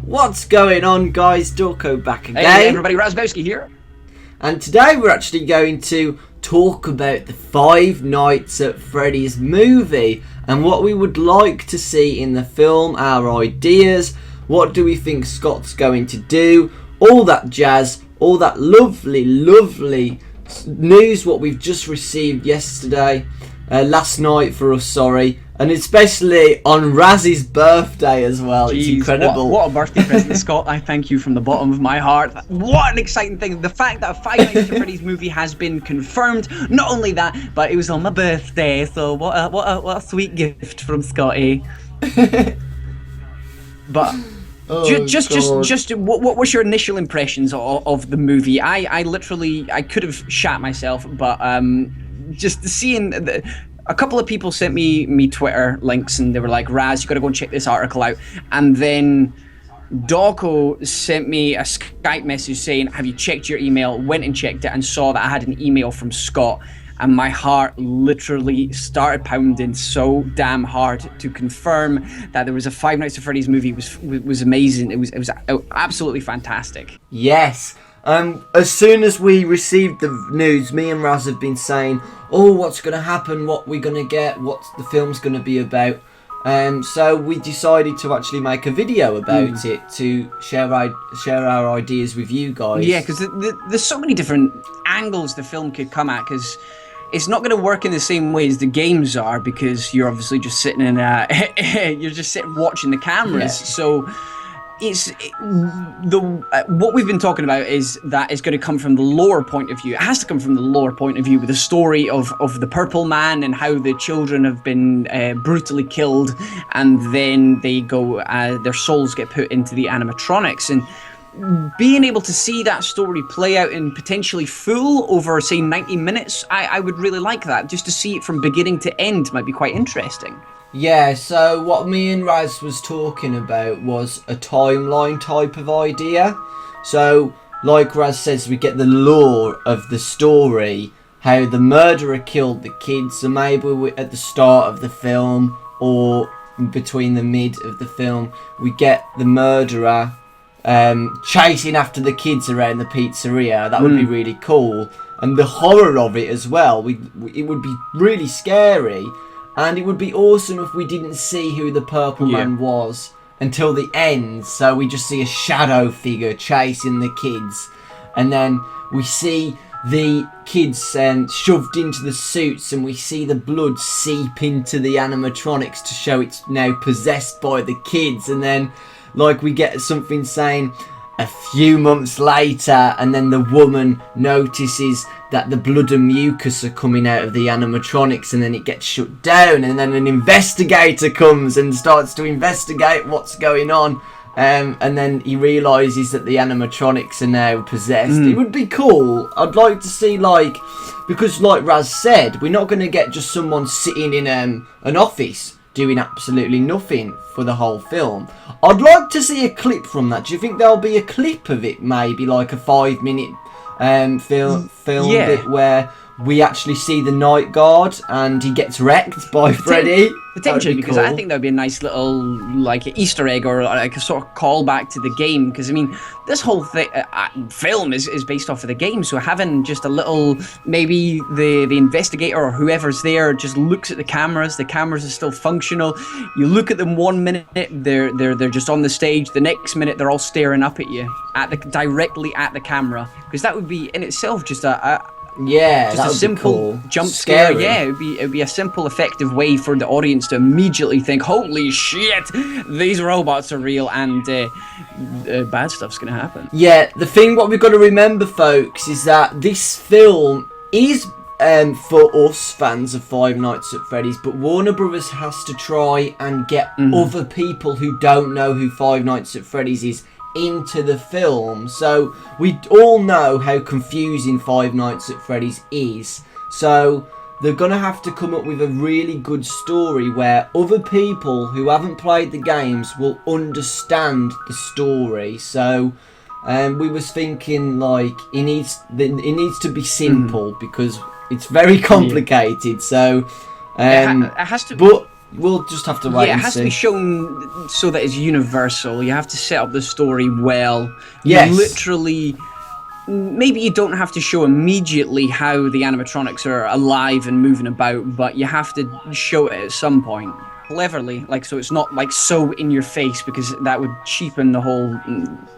What's going on, guys? Dawkbro back again. Hey everybody, Razbowski here. And today we're actually going to talk about the Five Nights at Freddy's movie and what we would like to see in the film, our ideas, what do we think Scott's going to do, all that jazz, all that lovely news what we've just received last night for us, and especially on Raz's birthday as well. Jeez, it's incredible. What a birthday present, Scott. I thank you from the bottom of my heart. What an exciting thing. The fact that a Five Nights at Freddy's movie has been confirmed. Not only that, but it was on my birthday, so what a sweet gift from Scotty. But what was your initial impressions of the movie? I could have shat myself, but just seeing a couple of people sent me Twitter links and they were like, Raz, you gotta go and check this article out. And then Dawko sent me a Skype message saying, have you checked your email? Went and checked it and saw that I had an email from Scott, and my heart literally started pounding so damn hard to confirm that there was a Five Nights at Freddy's movie. It was amazing. It was absolutely fantastic. Yes. As soon as we received the news, me and Raz have been saying, oh, what's going to happen, what we're going to get, what the film's going to be about. So we decided to actually make a video about it to share our ideas with you guys. Yeah, because there's so many different angles the film could come at, because it's not going to work in the same way as the games are, because you're obviously just sitting in you're just sitting watching the cameras. Yeah. So what we've been talking about is that it's going to come from the lore point of view. It has to come from the lore point of view, with the story of the Purple Man and how the children have been brutally killed, and then they go, their souls get put into the animatronics, and being able to see that story play out in potentially full over, say, 90 minutes, I would really like that. Just to see it from beginning to end might be quite interesting. Yeah, so what me and Raz was talking about was a timeline type of idea. So, like Raz says, we get the lore of the story, how the murderer killed the kids, so maybe at the start of the film or between the mid of the film, we get the murderer chasing after the kids around the pizzeria. That would be really cool. And the horror of it as well, it would be really scary. And it would be awesome if we didn't see who the Purple Man was until the end. So we just see a shadow figure chasing the kids. And then we see the kids shoved into the suits, and we see the blood seep into the animatronics to show it's now possessed by the kids. And then we get something saying a few months later, and then the woman notices that the blood and mucus are coming out of the animatronics, and then it gets shut down, and then an investigator comes and starts to investigate what's going on, and then he realises that the animatronics are now possessed. It would be cool. I'd like to see, because like Raz said, we're not going to get just someone sitting in an office doing absolutely nothing for the whole film. I'd like to see a clip from that. Do you think there'll be a clip of it, maybe like a 5-minute film bit where we actually see the night guard and he gets wrecked by Freddy? Potentially, because cool. I think that would be a nice little Easter egg, or like a sort of callback to the game. Because I mean, this whole film is based off of the game, so having just a little, maybe the investigator or whoever's there just looks at the cameras are still functional. You look at them 1 minute, they're just on the stage. The next minute, they're all staring up at you, directly at the camera. Because that would be in itself just a simple jump scare. Yeah, it'd be a simple, effective way for the audience to immediately think, holy shit, these robots are real, and bad stuff's gonna happen. Yeah, the thing what we've got to remember, folks, is that this film is for us fans of Five Nights at Freddy's, but Warner Brothers has to try and get other people who don't know who Five Nights at Freddy's is into the film. So we all know how confusing Five Nights at Freddy's is, so they're gonna have to come up with a really good story where other people who haven't played the games will understand the story. So we was thinking it needs to be simple because it's very complicated. So it has to, we'll just have to wait Yeah, it and has see. to be shown so that it's universal. You have to set up the story well. Yes. You literally... Maybe you don't have to show immediately how the animatronics are alive and moving about, but you have to show it at some point. Cleverly, like, so it's not like so in your face, because that would cheapen the whole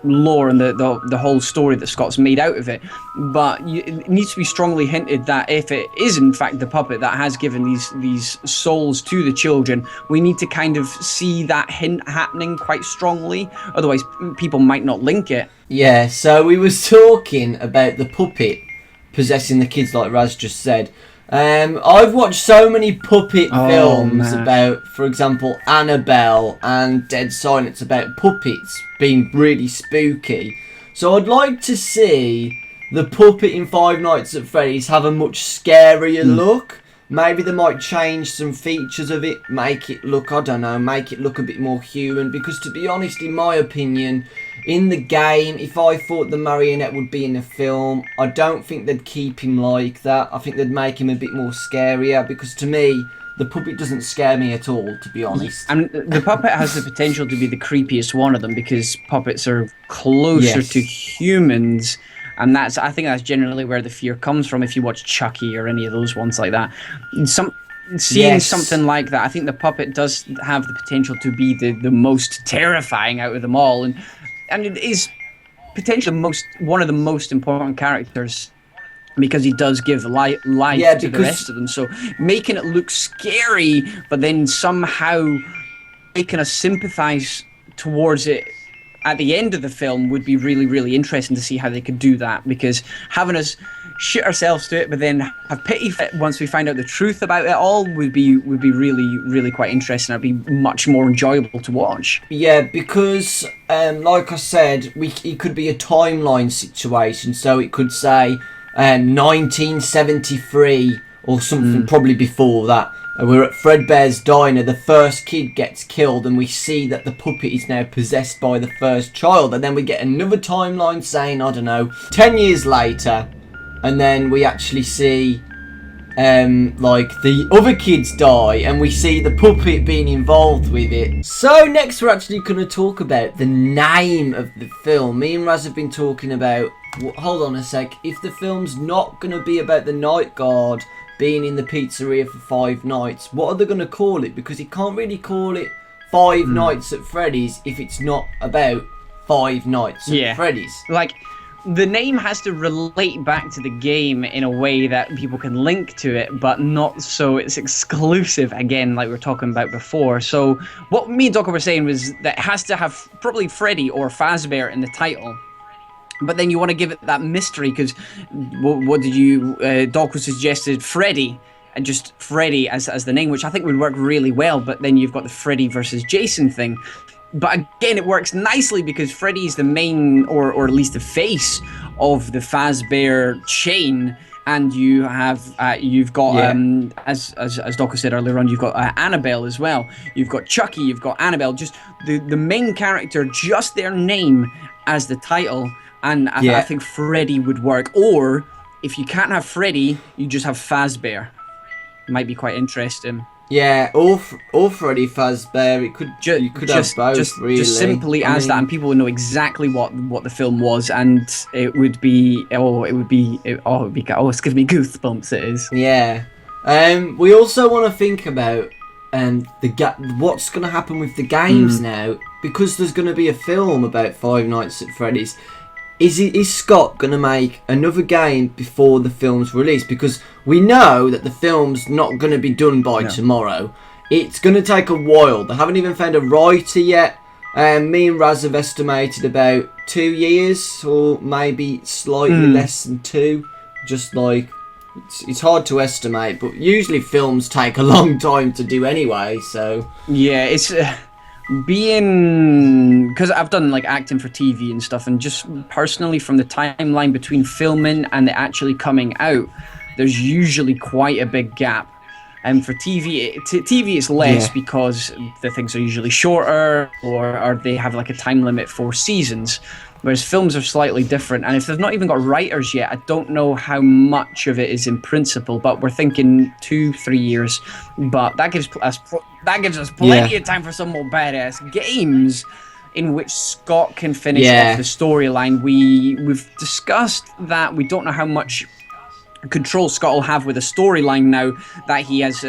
lore and the whole story that Scott's made out of it. But it needs to be strongly hinted that if it is in fact the puppet that has given these souls to the children, we need to kind of see that hint happening quite strongly. Otherwise, people might not link it. Yeah, so we was talking about the puppet possessing the kids, like Raz just said. I've watched so many puppet films about, for example, Annabelle and Dead Silence, about puppets being really spooky. So I'd like to see the puppet in Five Nights at Freddy's have a much scarier look. Maybe they might change some features of it, make it look, I don't know, make it look a bit more human. Because to be honest, in my opinion, in the game, if I thought the marionette would be in the film, I don't think they'd keep him like that. I think they'd make him a bit more scarier, because to me, the puppet doesn't scare me at all, to be honest. And the puppet has the potential to be the creepiest one of them, because puppets are closer to humans. And I think that's generally where the fear comes from. If you watch Chucky or any of those ones like that, seeing something like that, I think the puppet does have the potential to be the most terrifying out of them all, and it is potentially one of the most important characters, because he does give life to the rest of them. So making it look scary, but then somehow making us sympathize towards it at the end of the film would be really, really interesting to see how they could do that, because having us shit ourselves to it but then have pity for it once we find out the truth about it all would be really, really quite interesting. It'd be much more enjoyable to watch. Yeah, because like I said, it could be a timeline situation, so it could say 1973 or something, probably before that. We're at Fredbear's Diner, the first kid gets killed, and we see that the puppet is now possessed by the first child. And then we get another timeline saying, I don't know, 10 years later, and then we actually see, like, the other kids die, and we see the puppet being involved with it. So next we're actually going to talk about the name of the film. Me and Raz have been talking about, hold on a sec, if the film's not going to be about the night guard being in the pizzeria for 5 nights, what are they going to call it? Because you can't really call it Five Nights at Freddy's if it's not about 5 nights at Freddy's. Like, the name has to relate back to the game in a way that people can link to it, but not so it's exclusive, again, like we were talking about before. So what me and Doc were saying was that it has to have probably Freddy or Fazbear in the title. But then you want to give it that mystery, because what did you... Doc suggested Freddy, and just Freddy as the name, which I think would work really well. But then you've got the Freddy versus Jason thing. But again, it works nicely because Freddy is the main, or at least the face of the Fazbear chain. And you have, you've got, as Doc said earlier on, you've got Annabelle as well. You've got Chucky, you've got Annabelle. Just the main character, just their name as the title. And I think Freddy would work. Or, if you can't have Freddy, you just have Fazbear. Might be quite interesting. Yeah, or Freddy Fazbear. You could have both, really. Just simply as that, and people would know exactly what the film was, and it would be it's giving me goosebumps. It is. Yeah. We also want to think about what's going to happen with the games now, because there's going to be a film about Five Nights at Freddy's. Is Scott going to make another game before the film's released? Because we know that the film's not going to be done by tomorrow. It's going to take a while. They haven't even found a writer yet. Me and Raz have estimated about 2 years, or maybe slightly less than 2. Just like, it's hard to estimate, but usually films take a long time to do anyway, so... Yeah, it's... because I've done like acting for TV and stuff, and just personally from the timeline between filming and it actually coming out, there's usually quite a big gap. For TV it's less because the things are usually shorter, or they have like a time limit for seasons. Whereas films are slightly different, and if they've not even got writers yet, I don't know how much of it is in principle. But we're thinking 2-3 years. But that gives us plenty of time for some more badass games, in which Scott can finish off the storyline. We've discussed that we don't know how much control Scott will have with a storyline now that he has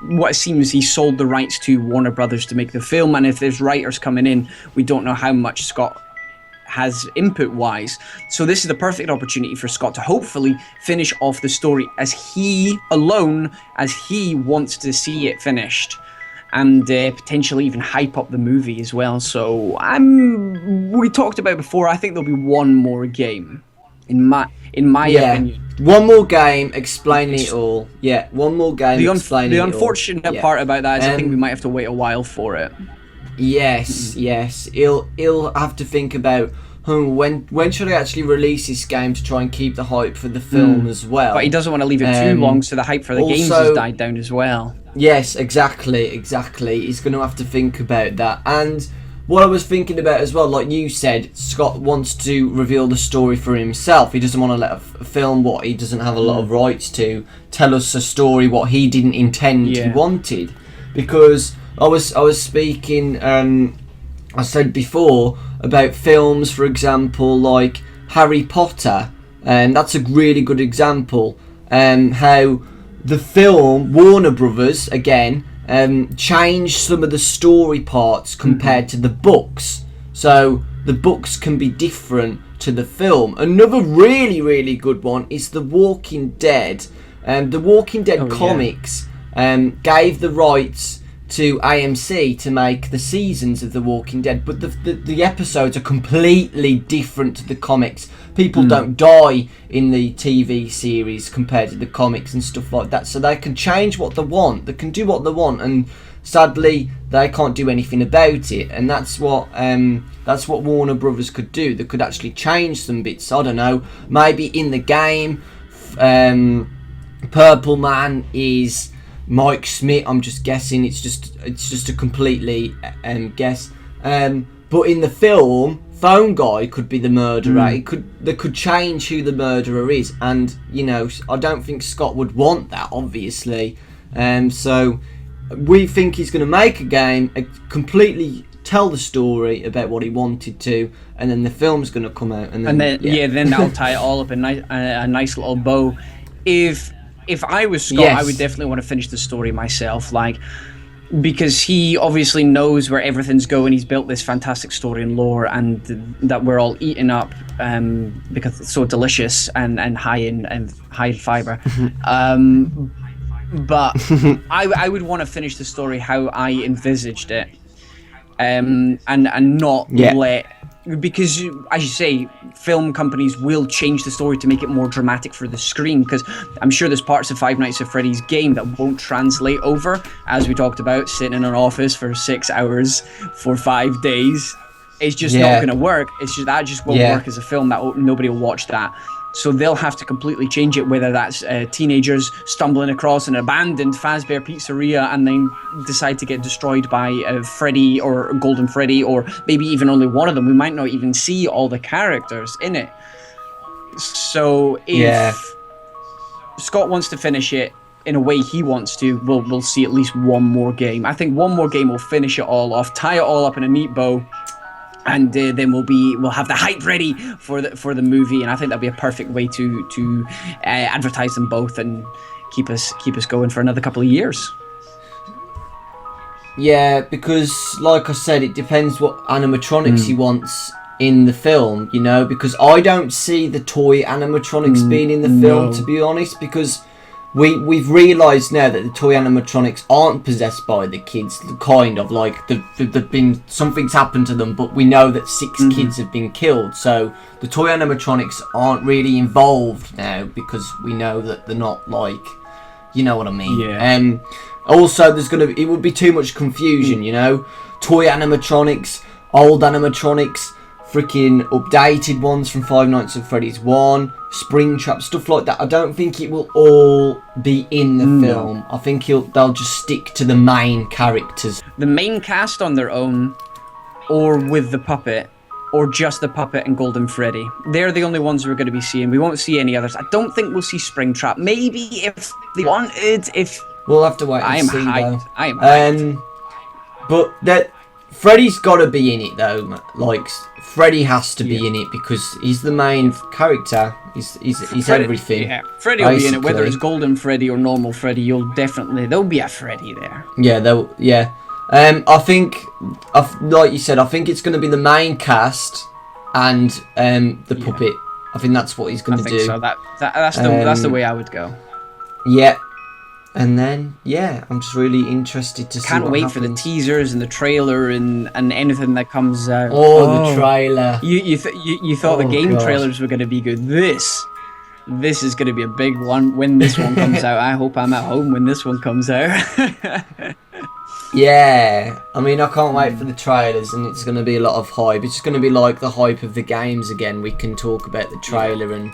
what it seems he sold the rights to Warner Brothers to make the film, and if there's writers coming in, we don't know how much Scott has input wise. So this is the perfect opportunity for Scott to hopefully finish off the story as he wants to see it finished, and potentially even hype up the movie as well. So we talked about before, I think there'll be one more game in my opinion. One more game explaining it all. Yeah, one more game explaining it all. The unfortunate part about that is I think we might have to wait a while for it. Yes. He'll have to think about when should I actually release this game to try and keep the hype for the film as well. But he doesn't want to leave it too long, so the hype for the games has died down as well. Yes, exactly. He's going to have to think about that. And what I was thinking about as well, like you said, Scott wants to reveal the story for himself. He doesn't want to let a film what he doesn't have a lot of rights to tell us a story what he didn't intend he wanted. Because I was speaking, I said before about films, for example, like Harry Potter, and that's a really good example. How the film Warner Brothers again changed some of the story parts compared to the books, so the books can be different to the film. Another really, really good one is The Walking Dead. The Walking Dead comics gave the rights to AMC to make the seasons of The Walking Dead, but the episodes are completely different to the comics. People don't die in the TV series compared to the comics and stuff like that, so they can change what they want, they can do what they want, and sadly they can't do anything about it. And that's what Warner Brothers could do. They could actually change some bits. I don't know, maybe in the game Purple Man is Mike Smith. I'm just guessing. It's just a completely guess. But in the film, Phone Guy could be the murderer. They could change who the murderer is, and I don't think Scott would want that, obviously. So we think he's going to make a game, completely tell the story about what he wanted to, and then the film's going to come out, and then then that'll tie it all up in a nice little bow. If I was Scott, I would definitely want to finish the story myself, because he obviously knows where everything's going. He's built this fantastic story and lore, and that we're all eating up because it's so delicious and high in fiber. But I would want to finish the story how I envisaged it, and not let. Because, as you say, film companies will change the story to make it more dramatic for the screen, because I'm sure there's parts of Five Nights at Freddy's game that won't translate over, as we talked about, sitting in an office for 6 hours for 5 days. It's just not going to work. That just won't work as a film. Nobody will watch that. So they'll have to completely change it, whether that's teenagers stumbling across an abandoned Fazbear pizzeria and then decide to get destroyed by Freddy or Golden Freddy, or maybe even only one of them. We might not even see all the characters in it. So if Scott wants to finish it in a way he wants to, we'll see at least one more game. I think one more game will finish it all off, tie it all up in a neat bow. And then we'll have the hype ready for the movie, and I think that'll be a perfect way to advertise them both and keep us going for another couple of years. Yeah, because like I said, it depends what animatronics he wants in the film, because I don't see the toy animatronics being in the film, to be honest, because we've realised now that the toy animatronics aren't possessed by the kids, kind of, like they've been, something's happened to them, but we know that 6 kids have been killed, so the toy animatronics aren't really involved now, because we know that they're not, like, you know what I mean. Also, it would be too much confusion, toy animatronics, old animatronics, freaking updated ones from Five Nights at Freddy's 1, Springtrap, stuff like that. I don't think it will all be in the film. I think they'll just stick to the main characters. The main cast on their own, or with the puppet, or just the puppet and Golden Freddy. They're the only ones we're going to be seeing. We won't see any others. I don't think we'll see Springtrap. Maybe if they wanted, if... We'll have to wait and see, though. I am hyped. But that Freddy's got to be in it, though. Like, Freddy has to be in it because he's the main character. He's Freddy, everything. Yeah, Freddy will be in it. Whether it's Golden Freddy or normal Freddy, there'll be a Freddy there. Yeah, I think, like you said, I think it's going to be the main cast and the puppet. I think that's what he's going to do. So that's the way I would go. Yeah, and then I'm just really interested to see. Can't wait for the teasers and the trailer and anything that comes out. The trailer. You thought the game trailers were going to be good. This is going to be a big one when this one comes out. I hope I'm at home when this one comes out. Yeah, I mean, I can't wait for the trailers, and it's going to be a lot of hype. It's going to be like the hype of the games again. We can talk about the trailer and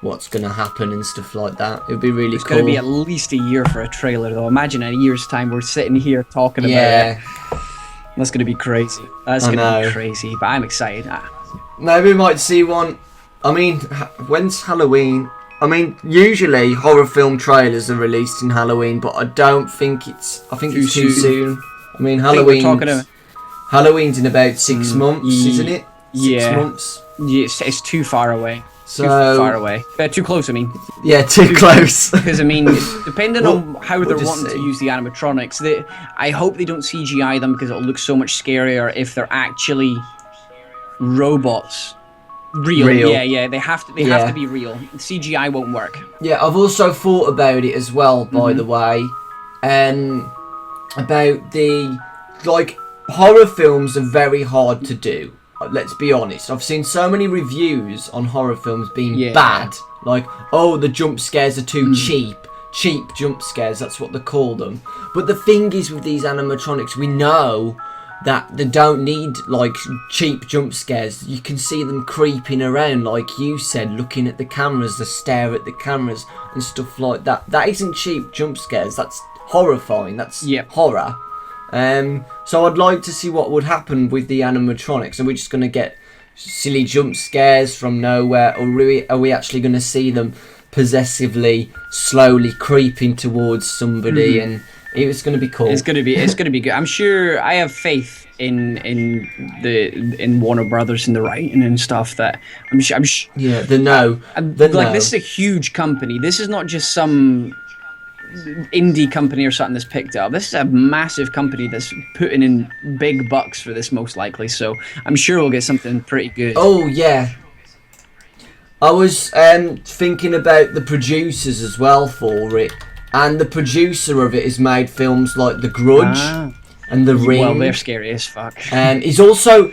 what's going to happen and stuff like that. It'd be really cool. It's going to be at least a year for a trailer, though. Imagine in a year's time we're sitting here talking about it. That's going to be crazy. That's going to be crazy, but I'm excited. Maybe we might see one. I mean, when's Halloween? I mean, usually horror film trailers are released in Halloween, but I don't think it's... I think it's too soon. I mean, Halloween's in about 6 months, isn't it? 6 months. Yeah, it's too far away. So, too far away. Too close, I mean. Yeah, too close. Because, I mean, depending on how they're wanting to use the animatronics, I hope they don't CGI them because it'll look so much scarier if they're actually robots. Real. Yeah, they have to be real. CGI won't work. Yeah, I've also thought about it as well, by the way, about the, like, horror films are very hard to do. Let's be honest. I've seen so many reviews on horror films being bad. Like, the jump scares are too cheap. Cheap jump scares, that's what they call them. But the thing is with these animatronics, we know that they don't need, like, cheap jump scares. You can see them creeping around, like you said, looking at the cameras, they stare at the cameras and stuff like that. That isn't cheap jump scares, that's horrifying, that's horror. So I'd like to see what would happen with the animatronics. Are we just going to get silly jump scares from nowhere, or are we actually going to see them possessively, slowly creeping towards somebody and... It's going to be cool. It's going to be good. I'm sure. I have faith in Warner Brothers and the writing and stuff. That I'm sure. Yeah, this is a huge company. This is not just some indie company or something that's picked up. This is a massive company that's putting in big bucks for this, most likely. So I'm sure we'll get something pretty good. Oh yeah. I was thinking about the producers as well for it. And the producer of it has made films like The Grudge and The Ring. Well, they're scary as fuck. He also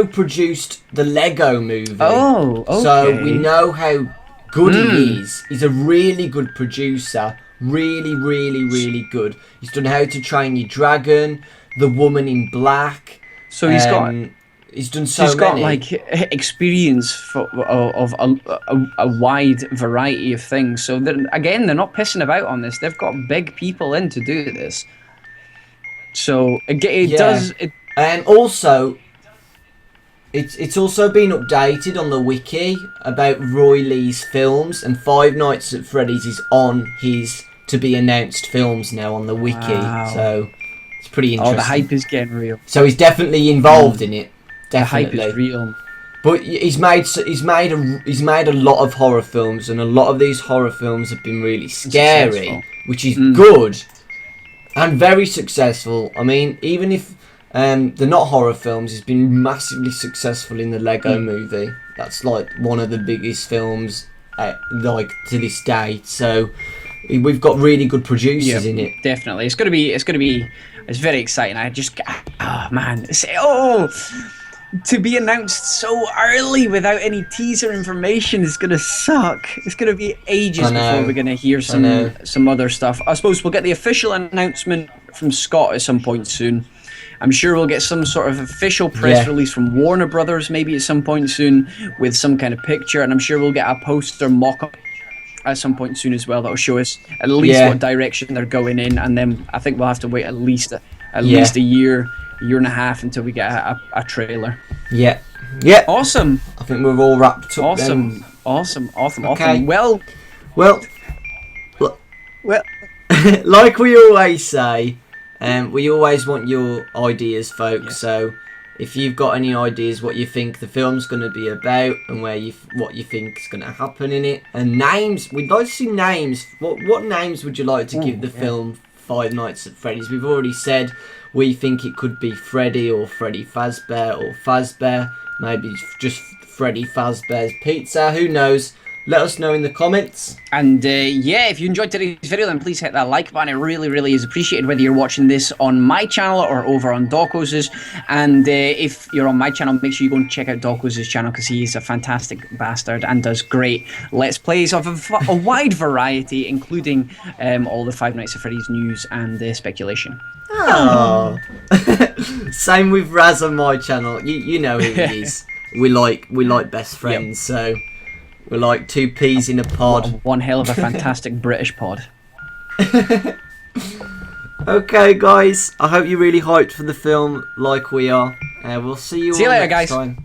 produced the Lego Movie. Oh, okay. So we know how good he is. He's a really good producer. Really, really, really good. He's done How to Train Your Dragon, The Woman in Black. So he's got... He's done so many. He's got like experience of a wide variety of things. So they're not pissing about on this. They've got big people in to do this. So it does. And also, it's also been updated on the wiki about Roy Lee's films, and Five Nights at Freddy's is on his to be announced films now on the wiki. Wow. So it's pretty interesting. Oh, the hype is getting real. So he's definitely involved in it. Definitely. The hype is real. But he's made a lot of horror films, and a lot of these horror films have been really scary, which is good and very successful. I mean, even if they're not horror films, he's been massively successful in the Lego Movie. That's like one of the biggest films, like to this day. So we've got really good producers in it. Definitely, it's very exciting. To be announced so early without any teaser information is going to suck. It's going to be ages before we're going to hear some other stuff. I suppose we'll get the official announcement from Scott at some point soon. I'm sure we'll get some sort of official press release from Warner Brothers maybe at some point soon with some kind of picture, and I'm sure we'll get a poster mock-up at some point soon as well that'll show us at least what direction they're going in, and then I think we'll have to wait at least a year and a half until we get a trailer. Yeah. Awesome. I think we're all wrapped up. Awesome. Okay. Well, like we always say, we always want your ideas, folks. So if you've got any ideas what you think the film's going to be about and what you think is going to happen in it, and names, we'd like to see names. What names would you like to give the film Five Nights at Freddy's? We've already said we think it could be Freddy or Freddy Fazbear or Fazbear, maybe just Freddy Fazbear's Pizza, who knows? Let us know in the comments. And if you enjoyed today's video, then please hit that like button. It really, really is appreciated, whether you're watching this on my channel or over on Dawkins'. And if you're on my channel, make sure you go and check out Dawkins' channel, because he's a fantastic bastard and does great Let's Plays of a wide variety, including all the Five Nights at Freddy's news and speculation. Oh. Same with Raz on my channel. You know who he is. We like best friends, so we're like two peas in a pod. One hell of a fantastic British pod. Okay, guys. I hope you're really hyped for the film, like we are. We'll see you all later, next guys. time.